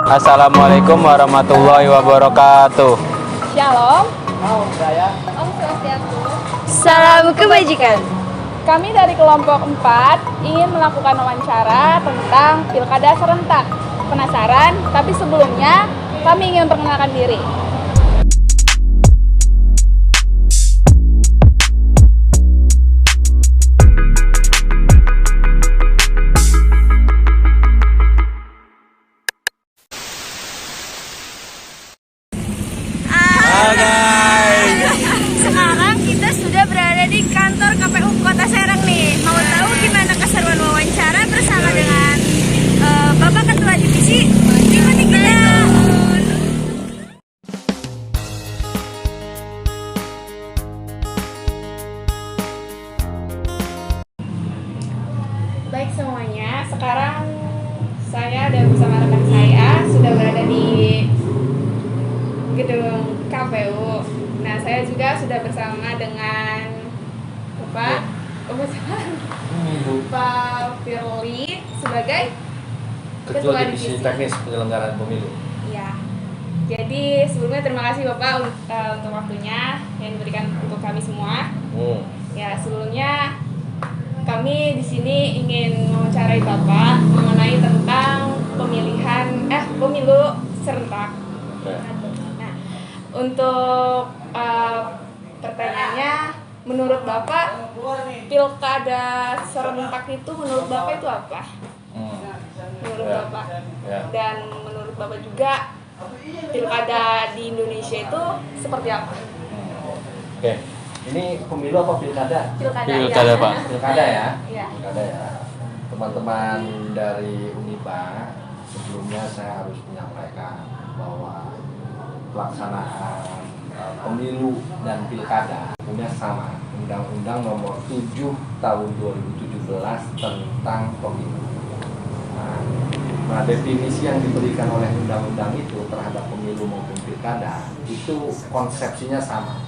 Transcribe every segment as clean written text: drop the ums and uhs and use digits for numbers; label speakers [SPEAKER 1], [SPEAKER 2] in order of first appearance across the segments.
[SPEAKER 1] Assalamualaikum warahmatullahi wabarakatuh.
[SPEAKER 2] Shalom.
[SPEAKER 3] Om saya.
[SPEAKER 2] Om Swastiastu.
[SPEAKER 4] Salam kebajikan.
[SPEAKER 2] Kami dari kelompok 4 ingin melakukan wawancara tentang pilkada serentak. Penasaran? Tapi sebelumnya kami ingin memperkenalkan diri.
[SPEAKER 4] Sekarang kita sudah berada di kantor KPU Kota Serang nih. Mau tahu gimana keseruan wawancara bersama dengan Bapak Ketua Divisi? Ikuti kita.
[SPEAKER 2] Baik semuanya, sekarang saya dan bersama rekan saya sudah berada di gedung KPU. Nah, saya juga sudah bersama dengan Bapak Pak Firly sebagai
[SPEAKER 3] Ketua Divisi Teknis Penyelenggaraan Pemilu.
[SPEAKER 2] Ya. Jadi sebelumnya terima kasih Bapak untuk waktunya yang diberikan untuk kami semua. Ya, sebelumnya kami di sini ingin mewawancarai Bapak mengenai tentang pemilu serentak. Nah, untuk pertanyaannya, menurut Bapak pilkada serentak itu menurut Bapak itu apa? Menurut Bapak. Dan menurut Bapak juga pilkada di Indonesia itu seperti apa?
[SPEAKER 3] Oke. Ini pemilu apa pilkada?
[SPEAKER 1] Pilkada,
[SPEAKER 2] ya.
[SPEAKER 1] Pak.
[SPEAKER 3] Pilkada ya?
[SPEAKER 2] Iya.
[SPEAKER 3] Pilkada ya. Teman-teman dari Uniba, sebelumnya saya harus menyampaikan bahwa pelaksanaan pemilu dan pilkada punya sama. Undang-Undang Nomor 7 Tahun 2017 tentang pemilu. Nah, definisi yang diberikan oleh undang-undang itu terhadap pemilu maupun pilkada itu konsepsinya sama.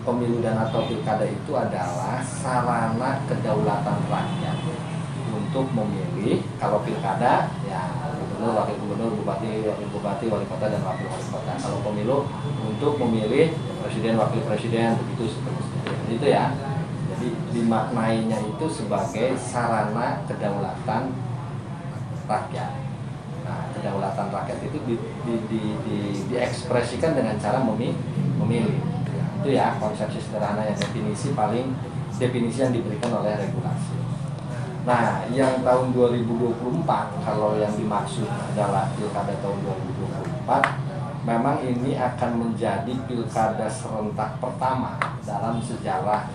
[SPEAKER 3] Pemilu dan atau pilkada itu adalah sarana kedaulatan rakyat untuk memilih. Kalau pilkada ya gubernur, wakil gubernur, bupati, wakil bupati, wali kota dan wakil wali kota. Kalau pemilu untuk memilih presiden, wakil presiden, begitu seterusnya. Itu ya. Jadi dimaknainya itu sebagai sarana kedaulatan rakyat. Nah, kedaulatan rakyat itu diekspresikan dengan cara memilih. Itu ya konsepsi sederhana yang definisi yang diberikan oleh regulasi. Nah, yang tahun 2024 kalau yang dimaksud adalah pilkada tahun 2024, memang ini akan menjadi pilkada serentak pertama dalam sejarah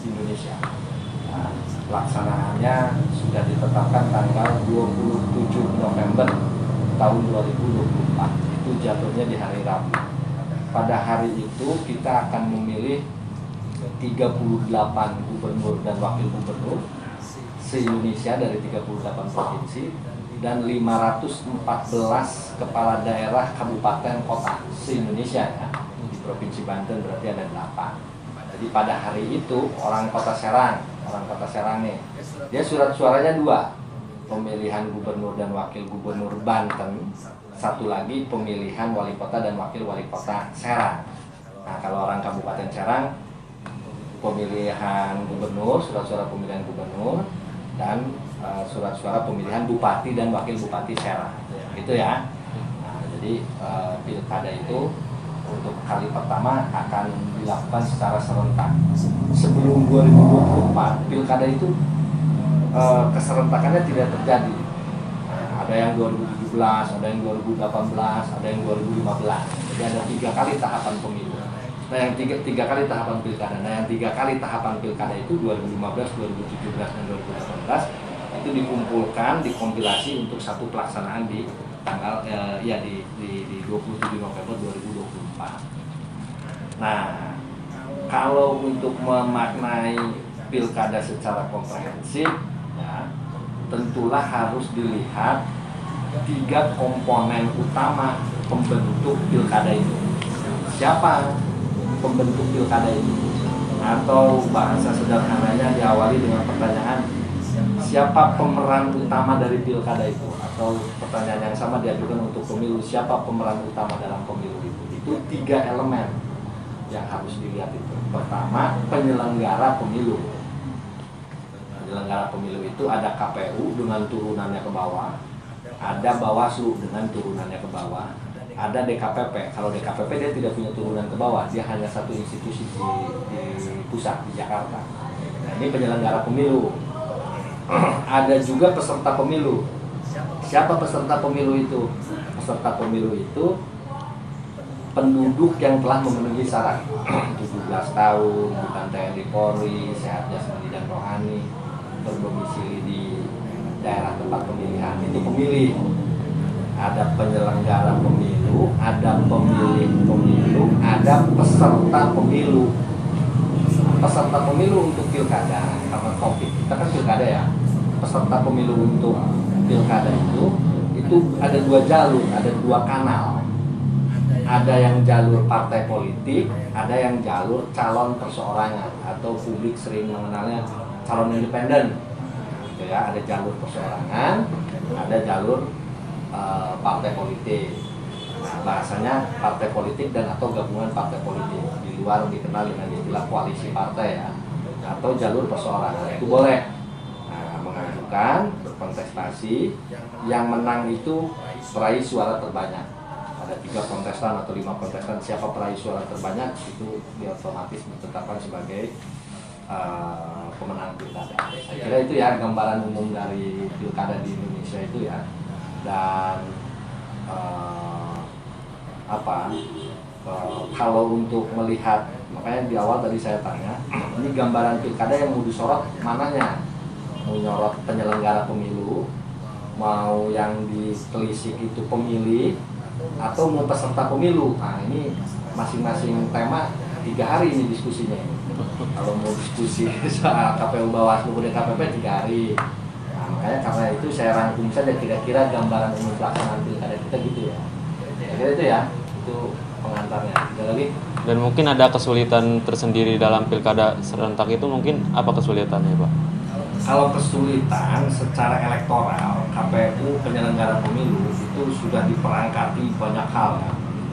[SPEAKER 3] Indonesia. Nah, pelaksanaannya sudah ditetapkan tanggal 27 November tahun 2024. Itu jatuhnya di hari Rabu. Pada hari itu kita akan memilih 38 gubernur dan wakil gubernur se-Indonesia dari 38 provinsi dan 514 kepala daerah kabupaten kota se-Indonesia ya. Di Provinsi Banten berarti ada 8. Jadi pada hari itu orang kota Serang nih, dia surat suaranya 2, pemilihan gubernur dan wakil gubernur Banten, satu lagi pemilihan wali kota dan wakil wali kota Serang. Nah, kalau orang Kabupaten Serang, pemilihan gubernur, surat suara pemilihan gubernur, dan surat suara pemilihan bupati dan wakil bupati Serang. Itu ya. Nah, jadi pilkada itu untuk kali pertama akan dilakukan secara serentak. Sebelum 2024, pilkada itu keserentakannya tidak terjadi. Ada yang 2017, ada yang 2018, ada yang 2015. Jadi ada 3 kali tahapan pemilu. Nah, yang tiga kali tahapan pilkada. Nah, yang 3 kali tahapan pilkada itu 2015, 2017, dan 2018 itu dikumpulkan, dikompilasi untuk satu pelaksanaan di tanggal di 27 November 2024. Nah, kalau untuk memaknai pilkada secara komprehensif, ya, tentulah harus dilihat 3 komponen utama pembentuk pilkada itu. Siapa pembentuk pilkada itu? Atau bahasa sederhananya diawali dengan pertanyaan, siapa pemeran utama dari pilkada itu? Atau pertanyaan yang sama diajukan untuk pemilu, siapa pemeran utama dalam pemilu itu? Itu 3 elemen yang harus dilihat itu. Pertama, penyelenggara pemilu. Penyelenggara pemilu itu ada KPU dengan turunannya ke bawah, ada Bawaslu dengan turunannya ke bawah, ada DKPP. Kalau DKPP dia tidak punya turunan ke bawah, dia hanya satu institusi di pusat di Jakarta. Nah, ini penyelenggara pemilu. Ada juga peserta pemilu. Siapa peserta pemilu itu? Peserta pemilu itu penduduk yang telah memenuhi syarat 17 tahun, bukan TNI Polri, sehat jasmani dan rohani, berdomisili di daerah tempat pemilihan, itu pemilih. Ada penyelenggara pemilu, ada pemilih pemilu, ada peserta pemilu. Peserta pemilu untuk pilkada, karena topik kita kan pilkada ya. Peserta pemilu untuk pilkada itu ada 2 jalur, ada 2 kanal. Ada yang jalur partai politik, ada yang jalur calon perseorangan atau publik sering mengenalnya calon independen. Gitu ya, ada jalur perseorangan, ada jalur partai politik. Nah, bahasanya partai politik dan atau gabungan partai politik, di luar dikenal dengan istilah koalisi partai ya, atau jalur perseorangan itu boleh. Nah, mengajukan berkontestasi, yang menang itu peraih suara terbanyak. Ada 3 kontestan atau 5 kontestan, siapa peraih suara terbanyak itu dia otomatis ditetapkan sebagai pemenang pilkada. Saya kira itu ya gambaran umum dari pilkada di Indonesia itu ya. Dan kalau untuk melihat, makanya di awal tadi saya tanya, ini gambaran pilkada yang mau disorot mananya? Mau nyorot penyelenggara pemilu, mau yang ditelisik itu pemilih, atau mau peserta pemilu? Nah, ini masing-masing tema 3 hari ini diskusinya. Kalau mau diskusi soal KPU Bawaslu dan KPP 3 hari. Nah, makanya karena itu saya rangkum saja kira-kira gambaran umum pelaksanaan pilkada kita gitu ya. Kira-kira itu ya, itu pengantarnya. Ada lagi?
[SPEAKER 1] Dan mungkin ada kesulitan tersendiri dalam pilkada serentak itu, mungkin apa kesulitannya, Pak?
[SPEAKER 3] Kalau kesulitan secara elektoral, KPU penyelenggara pemilu itu sudah diperangkati banyak hal ya.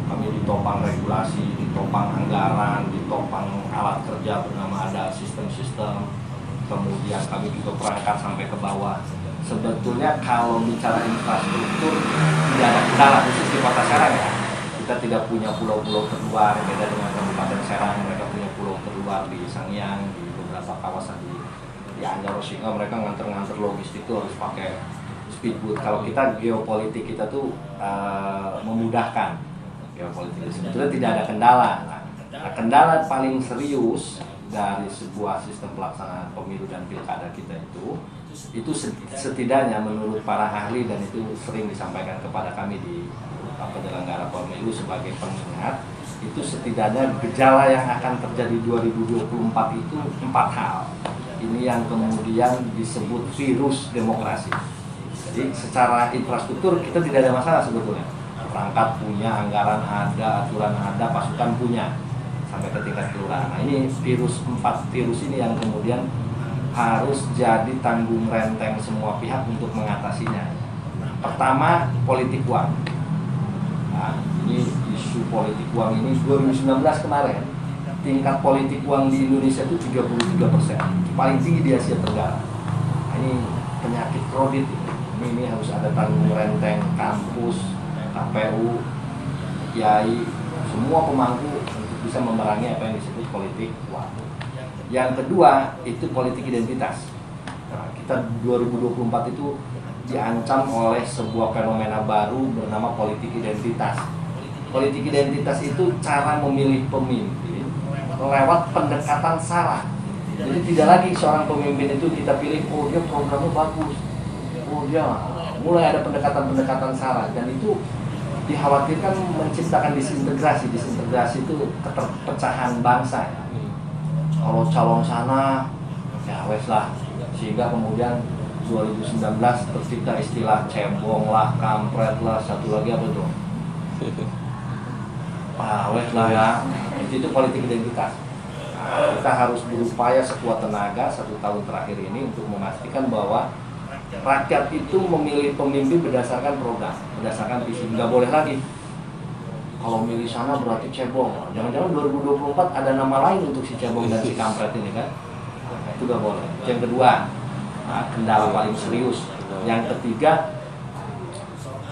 [SPEAKER 3] Kami ditopang regulasi, ditopang anggaran, ditopang alat kerja bernama ada sistem-sistem. Kemudian kami juga perangkat sampai ke bawah. Sebetulnya kalau bicara infrastruktur tidak ada kendala, khusus di Kota Serang ya. Kita tidak punya pulau-pulau terluar, beda dengan Kabupaten Serang, mereka punya pulau terluar di Sangiang, di beberapa kawasan di Anjaro, sehingga mereka nganter-nganter logistik itu harus pakai speedboat. Kalau kita geopolitik kita tuh memudahkan geopolitik. Sebetulnya tidak ada kendala. Nah, kendala paling serius dari sebuah sistem pelaksanaan pemilu dan pilkada kita itu setidaknya menurut para ahli, dan itu sering disampaikan kepada kami di penyelenggara pemilu sebagai pengingat, itu setidaknya gejala yang akan terjadi 2024 itu 4 hal. Ini yang kemudian disebut virus demokrasi. Jadi secara infrastruktur kita tidak ada masalah sebetulnya. Perangkat punya, anggaran ada, aturan ada, pasukan punya, sampai ke tingkat kelurahan. Nah, ini 4 virus ini yang kemudian harus jadi tanggung renteng semua pihak untuk mengatasinya. Pertama, politik uang. Nah, ini isu politik uang ini 2019 kemarin tingkat politik uang di Indonesia itu 33%, paling tinggi di Asia Tenggara. Nah, ini penyakit krodit ini harus ada tanggung renteng kampus, KPU, kiai, semua pemangku untuk bisa memerangi apa yang disebut politik uang. Yang kedua itu politik identitas. Nah, kita 2024 itu diancam oleh sebuah fenomena baru bernama politik identitas. Politik identitas itu cara memilih pemimpin lewat pendekatan sara. Jadi tidak lagi seorang pemimpin itu kita pilih, oh dia programnya bagus, oh dia mulai ada pendekatan-pendekatan sara, dan itu dikhawatirkan menciptakan disintegrasi. Disintegrasi itu keterpecahan bangsa. Kalau calon sana, ya wes lah, sehingga kemudian 2019 tercipta istilah cebong lah, kampret lah, satu lagi apa tuh? Wes lah ya, itu politik identitas. Nah, kita harus berupaya sekuat tenaga 1 tahun terakhir ini untuk memastikan bahwa rakyat itu memilih pemimpin berdasarkan program, berdasarkan visi. Nggak boleh lagi kalau milih sana berarti cebong. Jangan-jangan 2024 ada nama lain untuk si cebong dan si kampret ini kan? Nah, itu nggak boleh. Yang kedua, kendala paling serius. Yang ketiga,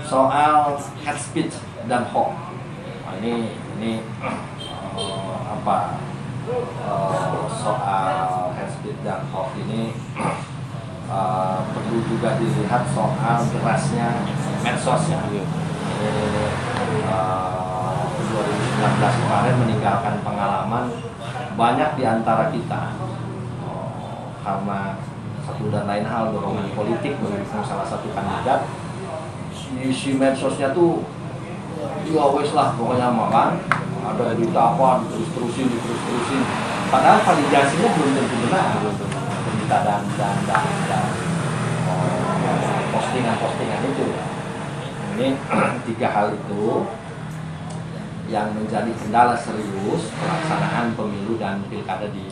[SPEAKER 3] soal hate speech dan hoax. Nah, ini soal hate speech dan hoax ini perlu juga dilihat soal derasnya medsos ya. 2019 kemarin meninggalkan pengalaman banyak di antara kita karena satu dan lain hal dorongan politik mendukung salah satu kandidat. Isi medsosnya tuh ya wes lah pokoknya makan ada berita apa diterus-terusin padahal validasinya belum tentu benar berita dan postingan itu. Ini tiga hal itu yang menjadi kendala serius pelaksanaan pemilu dan pilkada di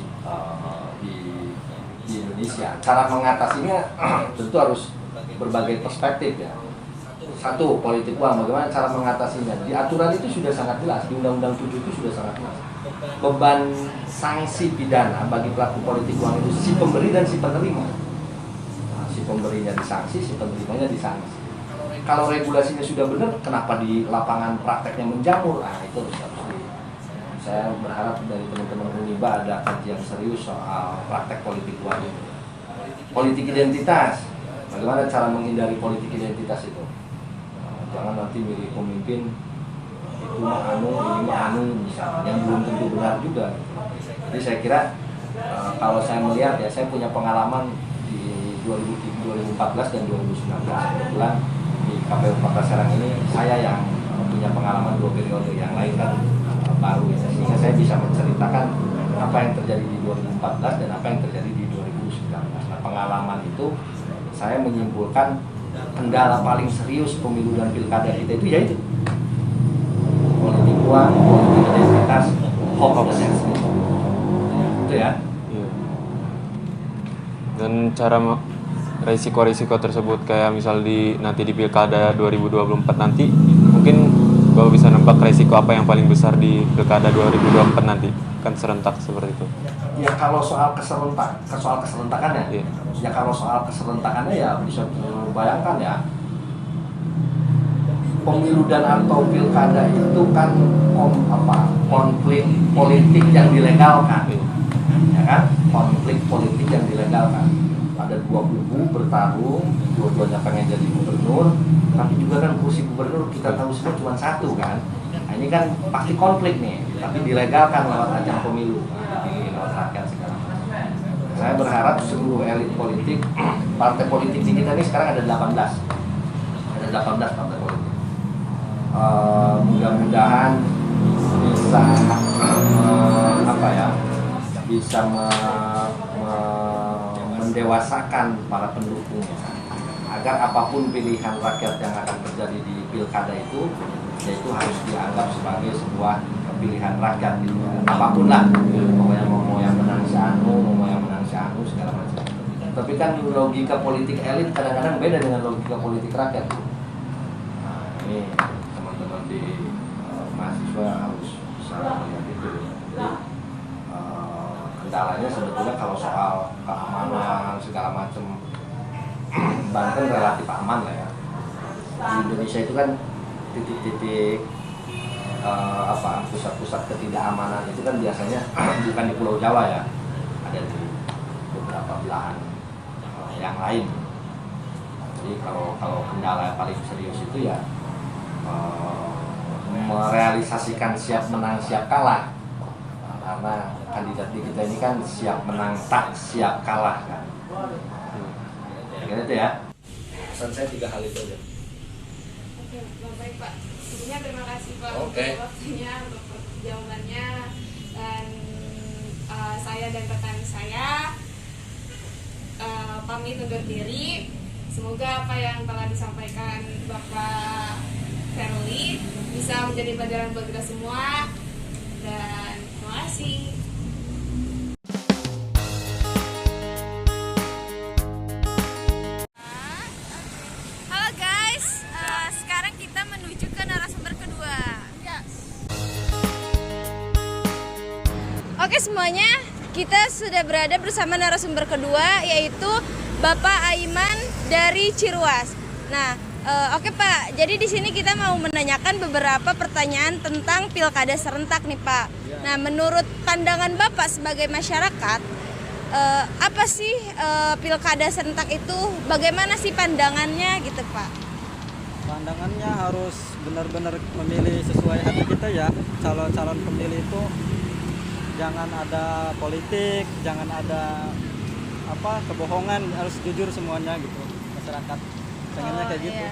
[SPEAKER 3] Indonesia. Cara mengatasinya tentu harus berbagai perspektif ya. Satu, politik uang, bagaimana cara mengatasinya? Di aturan itu sudah sangat jelas, di Undang-Undang 7 itu sudah sangat jelas. Beban sanksi pidana bagi pelaku politik uang itu si pemberi dan si penerima. Nah, si pemberinya disanksi, si penerimanya disanksi. Kalau regulasinya sudah benar, kenapa di lapangan prakteknya menjamur? Nah, itu harus saya berharap dari teman-teman Uniba ada kajian serius soal praktek politik uang ini. Politik identitas, bagaimana cara menghindari politik identitas itu? Jangan nanti milih pemimpin itu anu, ini anu misalnya, yang belum tentu benar juga. Jadi saya kira kalau saya melihat ya, saya punya pengalaman di 2014 dan 2019 kebetulan di KPU Kota Serang ini saya yang punya pengalaman 2 periode, yang lain kan baru ya, sehingga saya bisa menceritakan apa yang terjadi di 2014 dan apa yang terjadi di 2019. Nah, pengalaman itu saya menyimpulkan kendala paling serius pemilu dan pilkada kita itu yaitu politik uang, politik identitas, hoax dan itu ya.
[SPEAKER 1] Dan cara resiko-resiko tersebut kayak misal nanti di pilkada 2024 nanti mungkin Bapak bisa nebak resiko apa yang paling besar di pilkada 2024 nanti, kan serentak seperti itu.
[SPEAKER 3] Ya kalau soal keserentakannya, yeah. Ya kalau soal keserentakannya ya bisa bayangkan ya, pemilu dan atau pilkada itu kan konflik politik yang dilegalkan, ya kan? Konflik politik yang dilegalkan. Ada dua kubu bertarung, dua-duanya pengen jadi gubernur, tapi juga kan kursi gubernur kita tahu semua cuma satu kan. Nah, ini kan pasti konflik nih, tapi dilegalkan lewat ajang pemilu, lewat rakyat sekarang. Saya berharap seluruh elit politik, partai politik di kita ini sekarang ada 18 partai politik. Mudah-mudahan bisa bisa mendewasakan para pendukungnya agar apapun pilihan rakyat yang akan terjadi di pilkada itu, yaitu harus dianggap sebagai sebuah pilihan rakyat gitu. Apapun lah, pokoknya mau yang menang si anu, mau yang menang si anu segala macam. Tapi kan logika politik elit kadang-kadang beda dengan logika politik rakyat. Nah, ini teman-teman di mahasiswa harus bisa melihat itu. Kendalanya sebetulnya kalau soal keamanan segala macam, Banten relatif aman lah ya. Di Indonesia itu kan titik-titik pusat-pusat ketidakamanan itu kan biasanya bukan di Pulau Jawa ya, ada di beberapa belahan yang lain. Jadi kalau kendala yang paling serius itu ya merealisasikan siap menang siap kalah. Karena kandidat di kita ini kan siap menang tak siap kalah kan. Kira itu ya. Pesan saya 3 hal itu aja.
[SPEAKER 4] Oke, baik Pak. Intinya terima kasih Pak
[SPEAKER 3] Oke.
[SPEAKER 4] untuk waktunya, untuk jawabannya, dan saya dan rekan saya pamit undur diri. Semoga apa yang telah disampaikan Bapak Verly bisa menjadi pelajaran buat kita semua, dan terima kasih.
[SPEAKER 5] Oke semuanya, kita sudah berada bersama narasumber kedua yaitu Bapak Aiman dari Ciruas. Nah, oke Pak. Jadi di sini kita mau menanyakan beberapa pertanyaan tentang pilkada serentak nih Pak. Nah, menurut pandangan Bapak sebagai masyarakat, apa sih pilkada serentak itu? Bagaimana sih pandangannya gitu Pak?
[SPEAKER 6] Pandangannya harus benar-benar memilih sesuai hati kita ya. Calon-calon pemilih itu jangan ada politik, jangan ada kebohongan, harus jujur semuanya gitu. Masyarakat pengennya kayak gitu.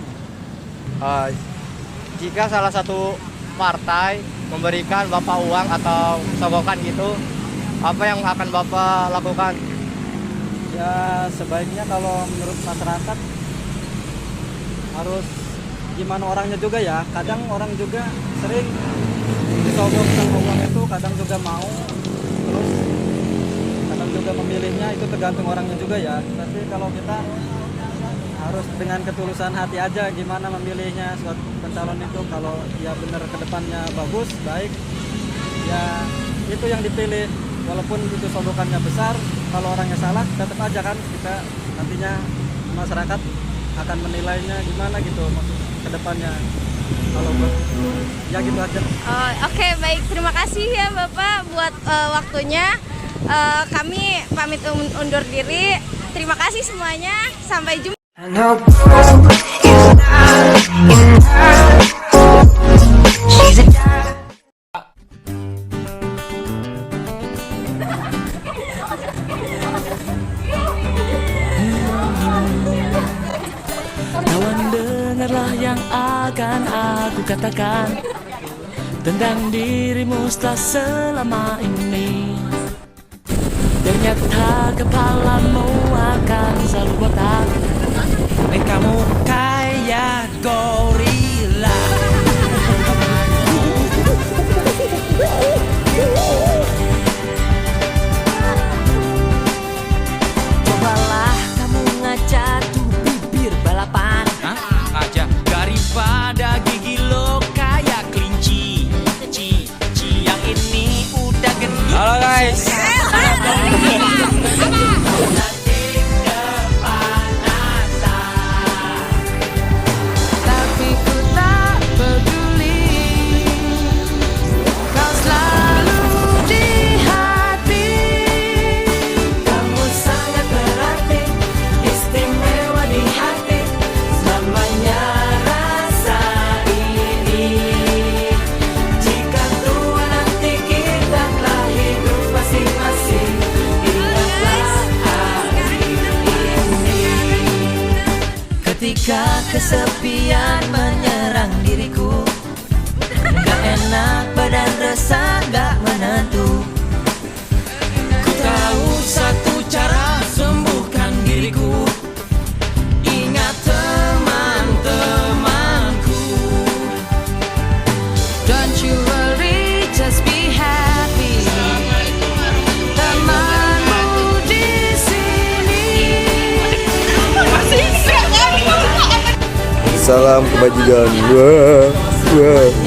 [SPEAKER 7] Jika salah satu partai memberikan Bapak uang atau sogokan gitu, apa yang akan Bapak lakukan?
[SPEAKER 6] Ya sebaiknya kalau menurut masyarakat harus gimana orangnya juga ya. Kadang orang juga sering disogokkan uang itu, kadang juga mau, terus kadang juga memilihnya, itu tergantung orangnya juga ya. Tapi kalau kita harus dengan ketulusan hati aja gimana memilihnya suatu pencalon itu. Kalau dia benar ke depannya bagus, baik, ya itu yang dipilih. Walaupun itu sogokannya besar, kalau orangnya salah tetap aja kan kita nantinya masyarakat akan menilainya gimana gitu maksud ke depannya. Kalau ya gitu aja.
[SPEAKER 5] Oke, baik. Terima kasih ya Bapak buat waktunya. Kami pamit undur diri. Terima kasih semuanya. Sampai jumpa.
[SPEAKER 8] Kawan, dengarlah yang akan aku katakan tentang dirimu setelah selama ini. Ternyata kepalamu akan selalu botak, dan kamu kayak gorila. Cobalah kamu ngajak tuh bibir balapan. Ngajak daripada gigi lo kayak kelinci. Yang ini udah gendut. Halo guys. Tapi ku tak peduli, kau selalu di hati. Kamu sangat berarti, istimewa di hati. Namanya rasa ini. Jika tua nanti kita telah hidup masing-masing, ingatlah hari ini. Ketika kesepian menyerang diriku, gak enak badan resah gak menentu. Ku tahu satu cara sembuhkan diriku. Ingat teman-temanku. Don't you worry, just be happy. Temanmu di sini.
[SPEAKER 9] Salam kebajikan. Wah, wah.